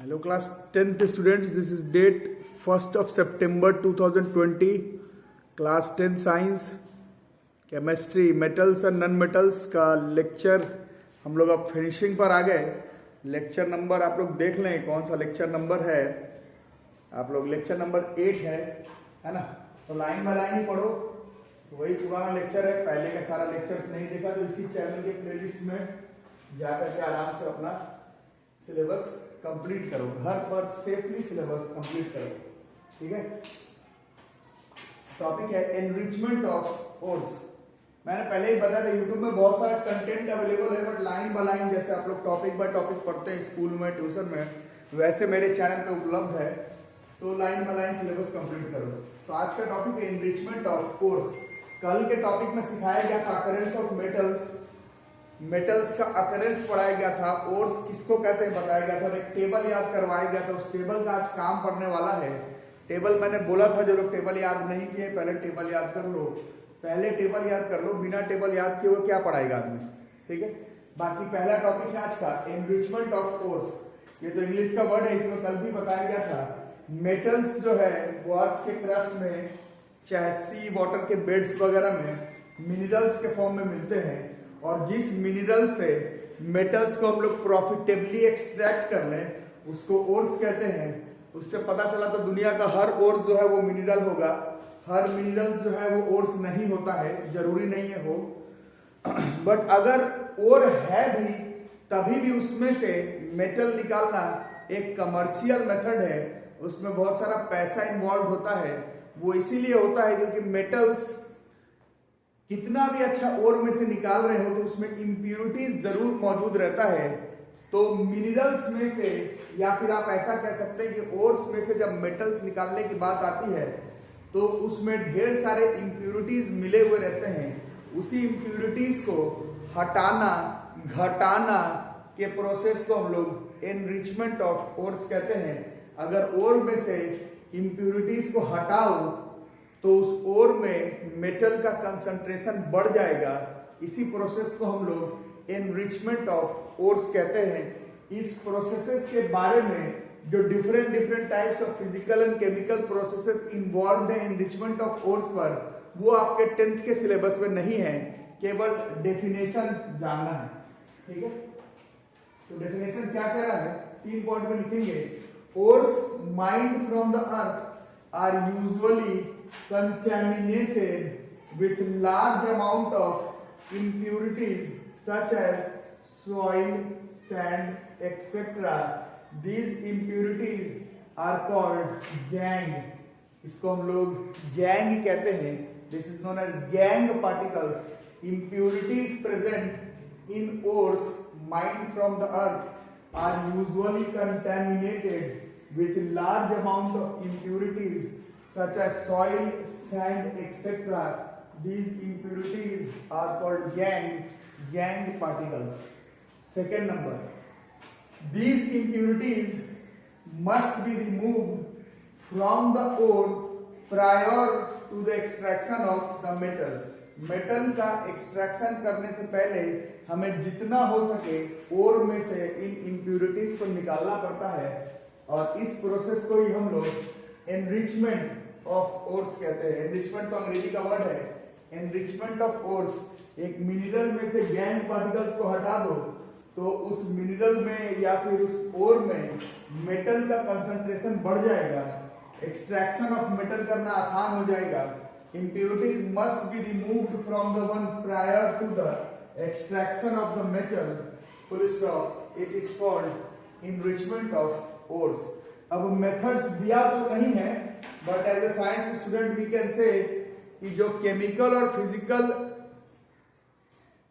Hello class 10th students, this is date 1st of September 2020, class 10 science chemistry metals और non metals का lecture हम लोग अब finishing पर आ गए। लेक्चर नंबर आप लोग देख लें कौन सा लेक्चर नंबर है। आप लोग लेक्चर नंबर 8 है ना। तो लाइन बाय लाइन ही पढ़ो, वही पुराना लेक्चर है। पहले का सारा लेक्चर्स नहीं देखा तो इसी चैनल के प्लेलिस्ट में जाकर के आराम से अपना सिलेबस कंप्लीट करो, घर पर सेफली सिलेबस कंप्लीट करो, ठीक है। टॉपिक है एनरिचमेंट ऑफ ओर्स। मैंने पहले ही बताया था यूट्यूब में बहुत सारा कंटेंट अवेलेबल है, बट लाइन बाय लाइन जैसे आप लोग टॉपिक बाय टॉपिक पढ़ते हैं स्कूल में ट्यूशन में, वैसे मेरे चैनल पे उपलब्ध है। तो line by line syllabus complete करो। तो आज का टॉपिक है एनरिचमेंट ऑफ ओर्स। कल के टॉपिक में सिखाया गया था अकरेंस ऑफ मेटल्स, मेटल्स का अकरेंस पढ़ाया गया था, ओर्स किसको कहते हैं बताया गया था, एक टेबल याद करवाया गया था। उस टेबल का आज काम पढ़ने वाला है। टेबल मैंने बोला था जो लोग टेबल याद नहीं किए पहले टेबल याद कर लो, पहले टेबल याद कर लो, बिना टेबल याद किए वो क्या पढ़ाएगा आदमी, ठीक है। बाकी पहला टॉपिक है आज का एनरिचमेंट ऑफ ओर्स। ये तो इंग्लिश का वर्ड है, इसमें कल भी बताया गया था। मेटल्स जो है वो अर्थ के क्रस्ट में, चाहे सी वाटर के बेड्स वगैरह में मिनरल्स के फॉर्म में मिलते हैं, और जिस मिनरल से मेटल्स को हम लोग प्रॉफिटेबली एक्सट्रैक्ट कर लें उसको ओर्स कहते हैं। उससे पता चला तो दुनिया का हर ओर्स जो है वो मिनरल होगा, हर मिनरल जो है वो ओर्स नहीं होता है, जरूरी नहीं है हो। बट अगर ओर है भी तभी भी उसमें से मेटल निकालना एक कमर्शियल मेथड है, उसमें बहुत सारा पैसा इन्वॉल्व होता है। वो इसीलिए होता है क्योंकि मेटल्स कितना भी अच्छा ओर में से निकाल रहे हो तो उसमें इम्प्यूरिटीज जरूर मौजूद रहता है। तो मिनरल्स में से, या फिर आप ऐसा कह सकते हैं कि ओर्स में से जब मेटल्स निकालने की बात आती है तो उसमें ढेर सारे इम्प्यूरिटीज मिले हुए रहते हैं। उसी इम्प्यूरिटीज को हटाना, घटाना के प्रोसेस को हम लोग एनरिचमेंट ऑफ ओर्स कहते हैं। अगर ओर में से इम्प्यूरिटीज को हटाओ तो उस ओर में मेटल का कंसंट्रेशन बढ़ जाएगा। इसी प्रोसेस को हम लोग एनरिचमेंट ऑफ ओर्स कहते हैं। इस प्रोसेसेस के बारे में जो different types of physical and chemical processes involve है एनरिचमेंट ऑफ ओर्स पर, वो आपके 10th के सिलेबस में नहीं है, केवल डेफिनेशन जानना है, ठीक है। तो डेफिनेशन क्या कह रहा है, 3 पॉइंट में लिखेंगे। Ores mind from the earth are usually contaminated with large amount of impurities such as soil, sand, etc. These impurities are called gangue. इसको हम लोग गैंग कहते हैं। This is known as gangue particles. Impurities present in ores mined from the earth are usually contaminated with large amount of impurities such as soil, sand, etc. These impurities are called gangue particles. Second number, these impurities must be removed from the ore prior to the extraction of the metal. Metal का extraction करने से पहले हमें जितना हो सके ओर में से इन इम्प्यूरिटीज को निकालना पड़ता है, और इस प्रोसेस को ही हम लोग एनरिचमेंट ऑफ ओर्स कहते हैं। एनरिचमेंट तो अंग्रेजी का वर्ड है। एनरिचमेंट ऑफ ओर्स, एक मिनरल में से गैंग पार्टिकल्स को हटा दो तो उस मिनरल में या फिर उस ओर में मेटल का कंसंट्रेशन बढ़ जाएगा, एक्सट्रैक्शन ऑफ मेटल करना आसान हो जाएगा। Impurities must be removed from the one prior to the extraction of the metal, full stop. It is called enrichment of ores. अब मेथड्स दिया तो नहीं है, but as a science student we can say कि जो chemical और physical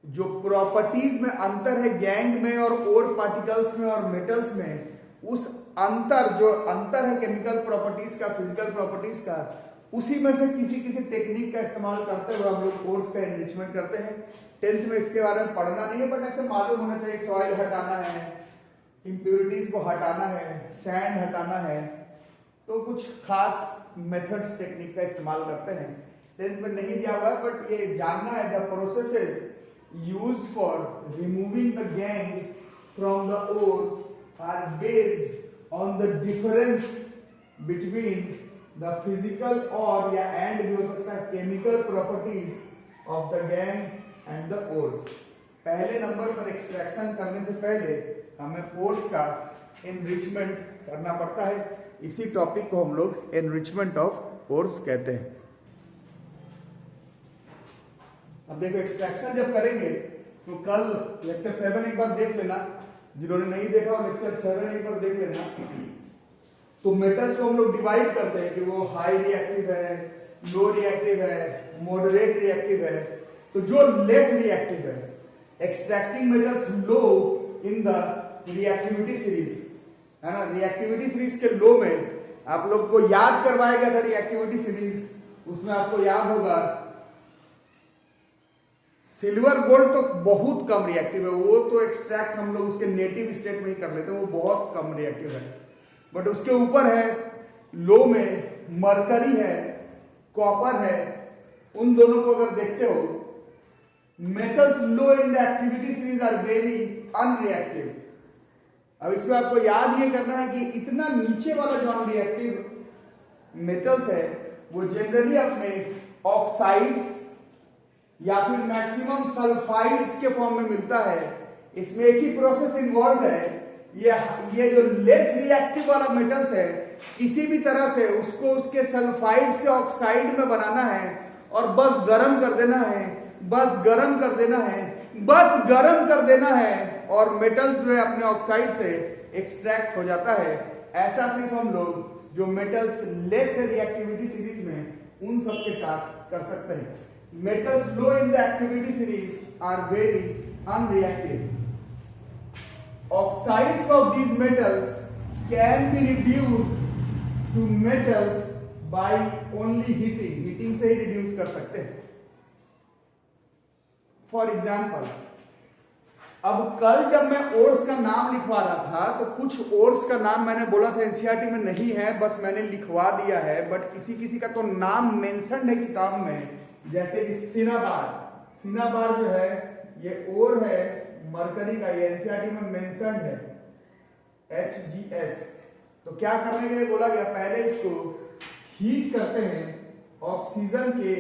जो properties में अंतर है गैंग में और ओर पार्टिकल्स में और मेटल्स में, उस अंतर जो अंतर है केमिकल प्रॉपर्टीज का, फिजिकल प्रॉपर्टीज का, उसी में से किसी टेक्निक का इस्तेमाल करते हुए हम लोग ओर्स का एनरिचमेंट करते हैं। 10th में इसके बारे में पढ़ना नहीं है, बट ऐसे मालूम होना चाहिए। सॉइल हटाना है, इम्प्यूरिटीज को हटाना है, सैंड हटाना है, तो कुछ खास मेथड्स टेक्निक का इस्तेमाल करते हैं। 10th में नहीं दिया हुआ है, बट ये जानना है the processes used for removing the gangue from the ore are based on the difference between the physical और या एंड भी हो सकता है chemical properties of the gangue and the ores. पहले नंबर पर एक्सट्रैक्शन करने से पहले हमें ओर्स का एनरिचमेंट करना पड़ता है। इसी टॉपिक को हम लोग एनरिचमेंट ऑफ ओर्स कहते हैं। अब देखो एक्सट्रैक्शन जब करेंगे तो कल लेक्चर 7 एक बार देख लेना, जिन्होंने नहीं देखा हो लेक्चर 7 एक बार देख लेना। तो मेटल्स को हम लोग डिवाइड करते हैं कि वो हाई रिएक्टिव है, लो रिएक्टिव है, मॉडरेट रिएक्टिव है। तो जो लेस रिएक्टिव है, extracting metals low in the reactivity series, है ना। रिएक्टिविटी सीरीज के लो में आप लोग को याद करवाया गया था रिएक्टिविटी सीरीज, उसमें आपको याद होगा सिल्वर गोल्ड तो बहुत कम रिएक्टिव है, वो तो एक्सट्रैक्ट हम लोग उसके नेटिव स्टेट में ही कर लेते हैं, वो बहुत कम रिएक्टिव है। बट उसके ऊपर है लो में मरकरी है, कॉपर है। उन दोनों को अगर देखते हो, metals low in the activity series are very unreactive. अब इसमें आपको याद ये करना है कि इतना नीचे वाला जो अनरिएक्टिव मेटल्स है वो जनरली अपने ऑक्साइड्स या फिर मैक्सिमम सल्फाइड्स के फॉर्म में मिलता है। इसमें एक ही प्रोसेस इन्वॉल्व है, ये जो लेस रिएक्टिव वाला मेटल्स है किसी भी तरह से उसको उसके सल्फाइड से ऑक्साइड में बनाना है और बस गर्म कर देना है, बस गर्म कर देना है, बस गर्म कर देना है और मेटल्स जो है अपने ऑक्साइड से एक्सट्रैक्ट हो जाता है। ऐसा सिर्फ हम लोग जो मेटल्स लेस रिएक्टिविटी सीरीज में उन सब के साथ कर सकते हैं। Metals low in the activity series are very unreactive. Oxides of these metals can be reduced to metals by only heating. Heating से ही reduce कर सकते हैं। For example, अब कल जब मैं ओर्स का नाम लिखवा रहा था तो कुछ ओर्स का नाम मैंने बोला था एनसीईआरटी में नहीं है, बस मैंने लिखवा दिया है। बट किसी किसी का तो नाम मेंशन्ड है किताब में, जैसे कि सिनाबार जो है ये ओर है मरकरी का, ये एनसीईआरटी में मेंशन्ड है HGS। तो क्या करने के लिए बोला गया, पहले इसको हीट करते हैं ऑक्सीजन के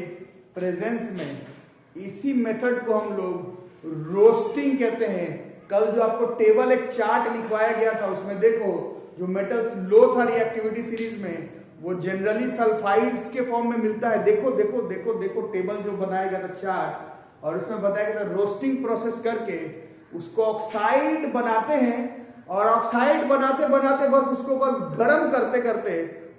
प्रेजेंस में। इसी मेथड को हम लोग रोस्टिंग कहते हैं। कल जो आपको टेबल एक चार्ट लिखवाया गया था उसमें देखो जो मेटल्स लो था रिएक्टिविटी सीरीज में वो जनरली सल्फाइड्स के फॉर्म में मिलता है। देखो देखो देखो देखो टेबल जो बनाया गया था चार्ट, और उसमें बताया गया था रोस्टिंग प्रोसेस करके उसको ऑक्साइड बनाते हैं और ऑक्साइड बनाते बनाते बस उसको बस गर्म करते करते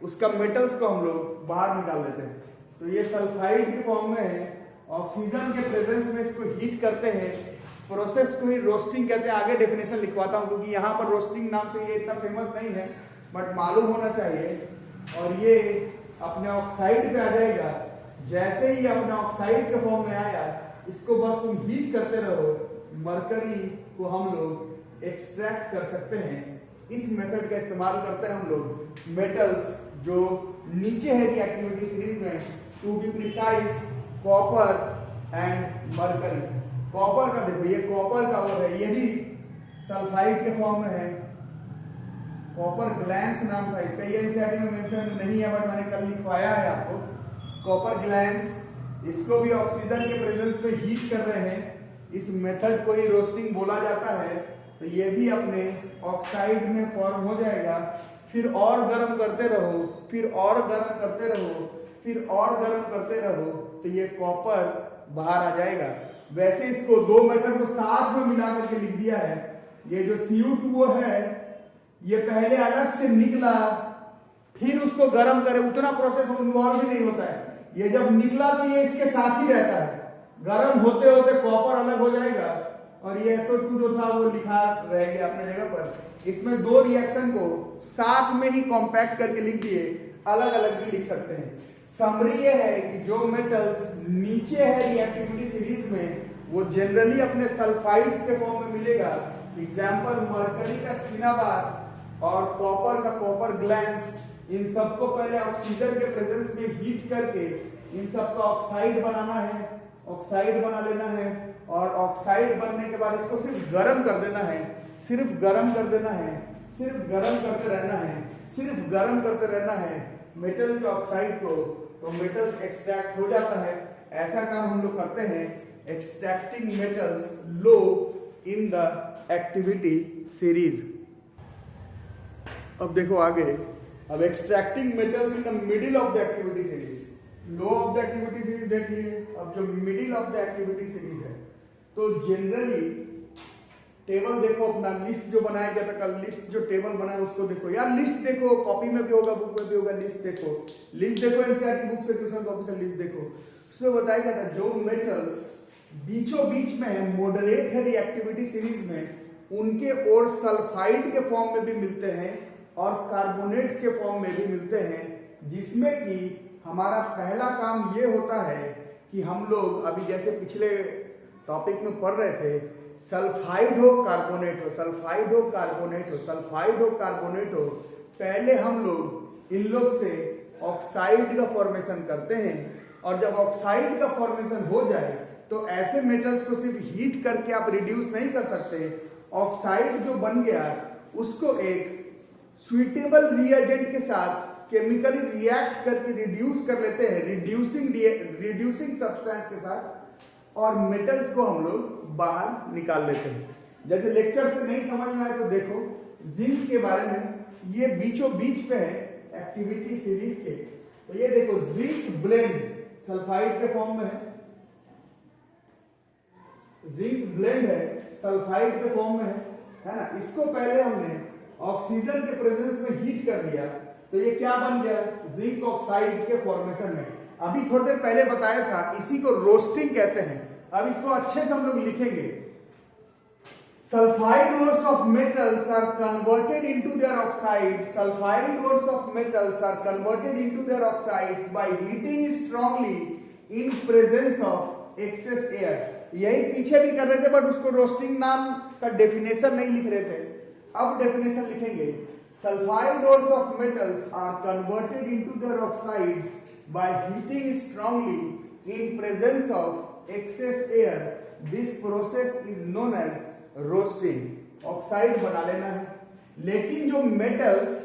उसका मेटल्स को हम लोग बाहर निकाल देते हैं। तो ये सल्फाइड के फॉर्म में है, ऑक्सीजन के प्रेजेंस में इसको हीट करते हैं। इस प्रोसेस को ही रोस्टिंग कहते हैं। आगे डेफिनेशन लिखवाता हूँ क्योंकि यहाँ पर रोस्टिंग नाम से ये इतना फेमस नहीं है, बट मालूम होना चाहिए। और ये अपने ऑक्साइड पे आ जाएगा। जैसे ही अपने ऑक्साइड के फॉर्म में आया, इसको बस तुम हीट करते रहो, मरकरी को हम लोग एक्सट्रैक्ट कर सकते हैं। इस मेथड का इस्तेमाल करते हैं हम लोग मेटल्स जो नीचे है रिएक्टिविटी सीरीज में, to be precise copper and mercury. Copper का देखो, ये कॉपर का और है, ये भी सल्फाइड के फॉर्म में है, कॉपर ग्लैंस नाम था इसका। ये एनसीईआरटी में मेंशन नहीं है बट मैंने कल लिखवाया है आपको। कॉपर ग्लैंस, इसको भी ऑक्सीजन के प्रेजेंस में हीट कर रहे हैं। इस मेथड को ही रोस्टिंग बोला जाता है। तो ये भी अपने ऑक्साइड में फॉर्म हो जाएगा। फिर और गर्म करते रहो, फिर और गर्म करते रहो, फिर और गर्म करते रहो, तो ये कॉपर बाहर आ जाएगा। वैसे इसको दो मेथड को साथ में मिला करके लिख दिया है। ये जो Cu2O है ये पहले अलग से निकला, फिर उसको गर्म करे, उतना प्रोसेस इन्वॉल्व ही नहीं होता है। ये जब निकला तो ये इसके साथ ही रहता है, गर्म होते होते कॉपर अलग हो जाएगा और ये SO2 जो था वो लिखा रह गया अपने जगह पर। इसमें दो रिएक्शन को साथ में ही कॉम्पैक्ट करके लिख दिए, अलग अलग भी लिख सकते हैं। समरी ये है कि जो मेटल्स नीचे है रिएक्टिविटी सीरीज में वो जनरली अपने सल्फाइड्स के फॉर्म में मिलेगा। एग्जाम्पल मरकरी का सिनाबार और कॉपर का कॉपर ग्लैंस, इन सबको पहले ऑक्सीजन के प्रेजेंस में हीट करके इन सबका ऑक्साइड बनाना है, ऑक्साइड बना लेना है और ऑक्साइड बनने के बाद इसको सिर्फ गर्म कर देना है, सिर्फ गर्म कर देना है। सिर्फ गर्म करते रहना है, सिर्फ गर्म करते रहना है मेटल के ऑक्साइड को, तो मेटल्स एक्सट्रैक्ट हो जाता है। ऐसा काम हम लोग करते हैं, extracting metals low in the activity series. अब देखो आगे, अब extracting metals in the middle of the activity series. Low of the activity series देख लिए, अब जो middle of the activity series है, तो जनरली टेबल देखो अपना, लिस्ट जो बनाया गया था कल, लिस्ट जो टेबल बनाया उसको देखो यार, लिस्ट देखो, कॉपी में भी होगा, बुक में भी होगा, लिस्ट देखो, लिस्ट देखो एनसीईआरटी बुक से, ट्यूशन कॉपी से लिस्ट देखो। उसमें बताया गया था जो मेटल्स बीचों बीच में है, मॉडरेट है रिएक्टिविटी सीरीज में, उनके और सल्फाइड के फॉर्म में भी मिलते हैं और कार्बोनेट्स के फॉर्म में भी मिलते हैं, जिसमें कि हमारा पहला काम ये होता है कि हम लोग अभी जैसे पिछले टॉपिक में पढ़ रहे थे, सल्फाइड हो कार्बोनेट हो, सल्फाइड हो कार्बोनेट हो, सल्फाइड हो कार्बोनेट हो, पहले हम लोग इन लोग से ऑक्साइड का फॉर्मेशन करते हैं, और जब ऑक्साइड का फॉर्मेशन हो जाए तो ऐसे मेटल्स को सिर्फ हीट करके आप रिड्यूस नहीं कर सकते। ऑक्साइड जो बन गया उसको एक सुइटेबल रिएजेंट के साथ केमिकली रिएक्ट करके रिड्यूस कर लेते हैं, रिड्यूसिंग सब्सटेंस के साथ, और मेटल्स को हम लोग बाहर निकाल लेते हैं। जैसे लेक्चर से नहीं समझ में आए तो देखो जिंक के बारे में, ये बीचों बीच पे है एक्टिविटी सीरीज के, तो ये देखो जिंक ब्लेंड सल्फाइड के फॉर्म में है, जिंक ब्लेंड है सल्फाइड के फॉर्म में है ना। इसको पहले हमने ऑक्सीजन के प्रेजेंस में हीट कर दिया, तो ये क्या बन गया, जिंक ऑक्साइड के फॉर्मेशन में। अभी थोड़ी देर पहले बताया था, इसी को रोस्टिंग कहते हैं। अब इसको अच्छे से हम लोग लिखेंगे, sulphide ores of metals are converted into their oxides, sulphide ores of metals are converted into their oxides by heating strongly in presence of excess air. यही पीछे भी कर रहे थे, बट उसको रोस्टिंग नाम का डेफिनेशन नहीं लिख रहे थे, अब डेफिनेशन लिखेंगे, sulphide ores of metals are converted into their oxides by heating strongly in presence of excess air. This process is known as roasting. Oxide बना लेना है, लेकिन जो मेटल्स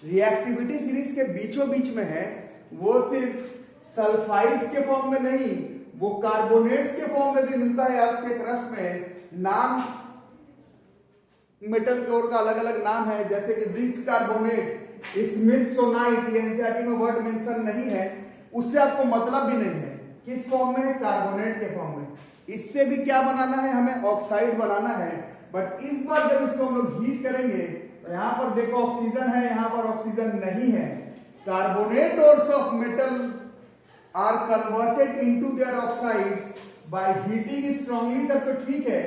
रिएक्टिविटी सीरीज के बीचों बीच में है वो सिर्फ सल्फाइड्स के फॉर्म में नहीं, वो कार्बोनेट्स के फॉर्म में भी मिलता है। आपके क्रस्ट में नाम मेटल के और का अलग अलग नाम है, जैसे कि जिंक कार्बोनेट, स्मिथसोनाइट, एनसीईआरटी में वर्ड मेंशन नहीं है, उससे आपको मतलब भी नहीं है, किस फॉर्म में है, कार्बोनेट के फॉर्म में। इससे भी क्या बनाना है, हमें ऑक्साइड बनाना है, बट इस बार जब इसको हम लोग हीट करेंगे तो यहां पर देखो ऑक्सीजन है, यहां पर ऑक्सीजन नहीं है। Carbonate ores of metal are converted into their oxides by heating strongly, तक तो ठीक है,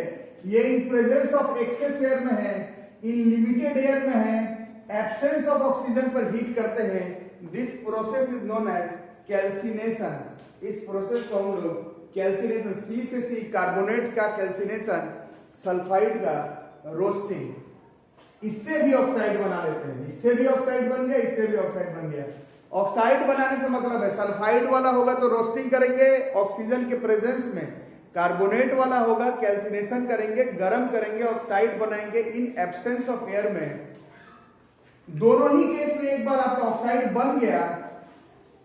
ये in presence of excess air में है, इन लिमिटेड एयर में है, एब्सेंस ऑफ ऑक्सीजन पर हीट करते हैं। This process is known as calcination. इस प्रोसेस को हम लोग कैल्सिनेशन, सी से सी कार्बोनेट का कैल्सिनेशन, सल्फाइड का रोस्टिंग, इससे भी ऑक्साइड बना लेते हैं। इससे भी ऑक्साइड बन गया, इससे भी ऑक्साइड बन गया। ऑक्साइड बनाने से मतलब है सल्फाइड वाला होगा तो रोस्टिंग करेंगे ऑक्सीजन के प्रेजेंस में, कार्बोनेट वाला होगा कैल्सिनेशन करेंगे, गर्म करेंगे, ऑक्साइड बनाएंगे इन एब्सेंस ऑफ एयर में। दोनों ही केस में एक बार आपका ऑक्साइड बन गया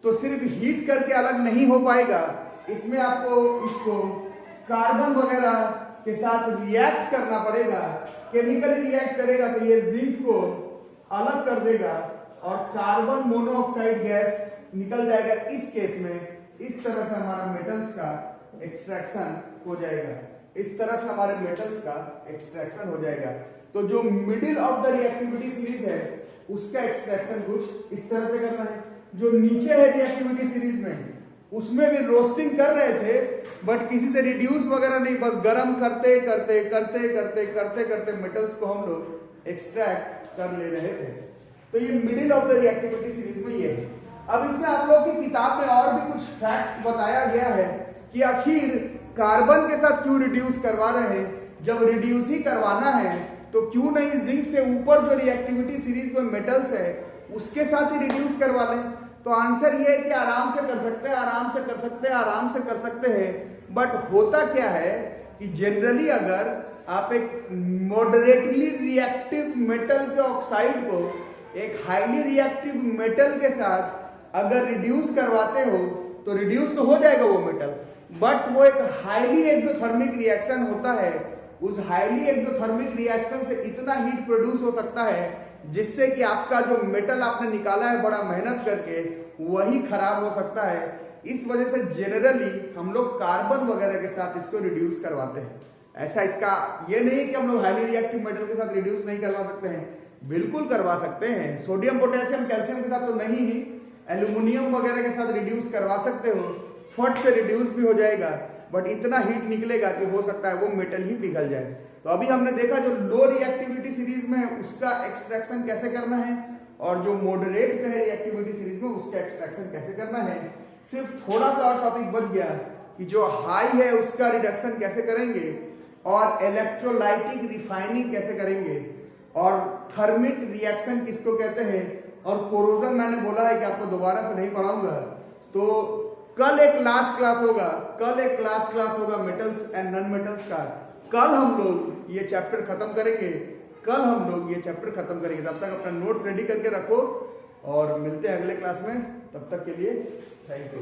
तो सिर्फ हीट करके अलग नहीं हो पाएगा, इसमें आपको इसको कार्बन वगैरह के साथ रिएक्ट करना पड़ेगा, केमिकली रिएक्ट करेगा तो ये जिंक को अलग कर देगा और कार्बन मोनोऑक्साइड गैस निकल जाएगा। इस केस में इस तरह से हमारा मेटल्स का एक्सट्रैक्शन हो जाएगा, इस तरह से हमारे मेटल्स का एक्सट्रैक्शन हो जाएगा। तो जो middle of the reactivity series है उसका एक्सट्रैक्शन कुछ इस तरह से करना है। जो नीचे है रिएक्टिविटी सीरीज में उसमें भी रोस्टिंग कर रहे थे, बट किसी से रिड्यूस वगैरह नहीं, बस गर्म करते करते करते करते करते करते मेटल्स को हम लोग एक्सट्रैक्ट कर ले रहे थे। तो ये middle of the reactivity series में ये है। अब इसमें आप लोग की किताब में और भी कुछ फैक्ट्स बताया गया है कि आखिर कार्बन के साथ क्यों रिड्यूस करवा रहे हैं। जब रिड्यूस ही करवाना है तो क्यों नहीं जिंक से ऊपर जो रिएक्टिविटी सीरीज में मेटल्स है उसके साथ ही रिड्यूस करवा लें। तो आंसर ये है कि आराम से कर सकते हैं, आराम से कर सकते हैं, आराम से कर सकते हैं। बट होता क्या है कि जनरली अगर आप एक मॉडरेटली रिएक्टिव मेटल के ऑक्साइड को एक हाईली रिएक्टिव मेटल के साथ अगर रिड्यूस करवाते हो तो रिड्यूस तो हो जाएगा वो मेटल, बट वो एक हाईली एक्सोथर्मिक रिएक्शन होता है। उस हाईली एक्सोथर्मिक रिएक्शन से इतना हीट प्रोड्यूस हो सकता है जिससे कि आपका जो मेटल आपने निकाला है बड़ा मेहनत करके वही खराब हो सकता है। इस वजह से जनरली हम लोग कार्बन वगैरह के साथ इसको रिड्यूस करवाते हैं। ऐसा इसका ये नहीं कि हम लोग हाईली रिएक्टिव मेटल के साथ रिड्यूस नहीं करवा सकते हैं, बिल्कुल करवा सकते हैं। सोडियम पोटेशियम कैल्शियम के साथ तो नहीं ही, एल्यूमिनियम वगैरह के साथ रिड्यूस करवा सकते हो, फट से रिड्यूस भी हो जाएगा, बट इतना हीट निकलेगा कि हो सकता है वो मेटल ही पिघल जाए। तो अभी हमने देखा जो लो रिएक्टिविटी सीरीज में है उसका एक्सट्रैक्शन कैसे करना है, और जो मॉडरेट में है रिएक्टिविटी सीरीज में उसका एक्सट्रैक्शन कैसे करना है। सिर्फ थोड़ा सा और टॉपिक बच गया कि जो हाई है उसका रिडक्शन कैसे करेंगे, और इलेक्ट्रोलाइटिक रिफाइनिंग कैसे करेंगे, और थर्मिट रिएक्शन किसको कहते हैं, और कोरोजन मैंने बोला है कि आपको दोबारा से नहीं पढ़ाऊंगा। तो कल एक लास्ट क्लास होगा मेटल्स एंड नॉन मेटल्स का। कल हम लोग ये चैप्टर खत्म करेंगे, तब तक अपना नोट्स रेडी करके रखो और मिलते हैं अगले क्लास में। तब तक के लिए थैंक यू।